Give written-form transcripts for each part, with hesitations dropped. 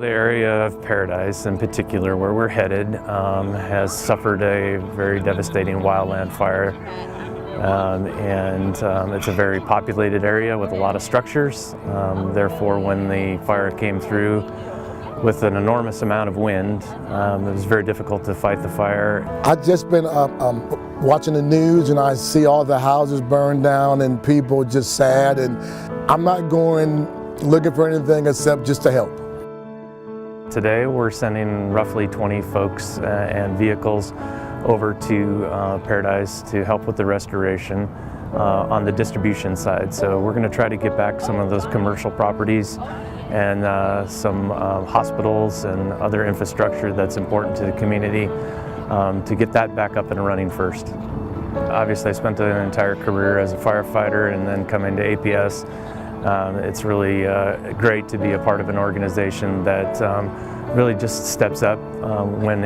The area of Paradise in particular, where we're headed, has suffered a very devastating wildland fire. It's a very populated area with a lot of structures. Therefore, when the fire came through with an enormous amount of wind, it was very difficult to fight the fire. I've just been watching the news, and I see all the houses burned down and people just sad, and I'm not going looking for anything except just to help. Today we're sending roughly 20 folks and vehicles over to Paradise to help with the restoration on the distribution side. So we're going to try to get back some of those commercial properties and some hospitals and other infrastructure that's important to the community to get that back up and running first. Obviously, I spent an entire career as a firefighter and then coming to APS. It's really great to be a part of an organization that really just steps up when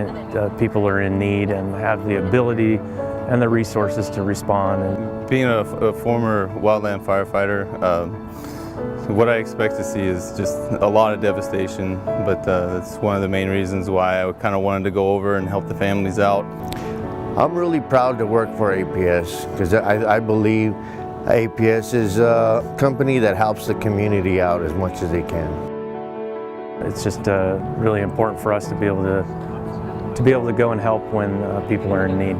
people are in need and have the ability and the resources to respond. Being a former wildland firefighter, what I expect to see is just a lot of devastation, but that's one of the main reasons why I kind of wanted to go over and help the families out. I'm really proud to work for APS because I believe APS is a company that helps the community out as much as they can. It's just really important for us to be able to go and help when people are in need.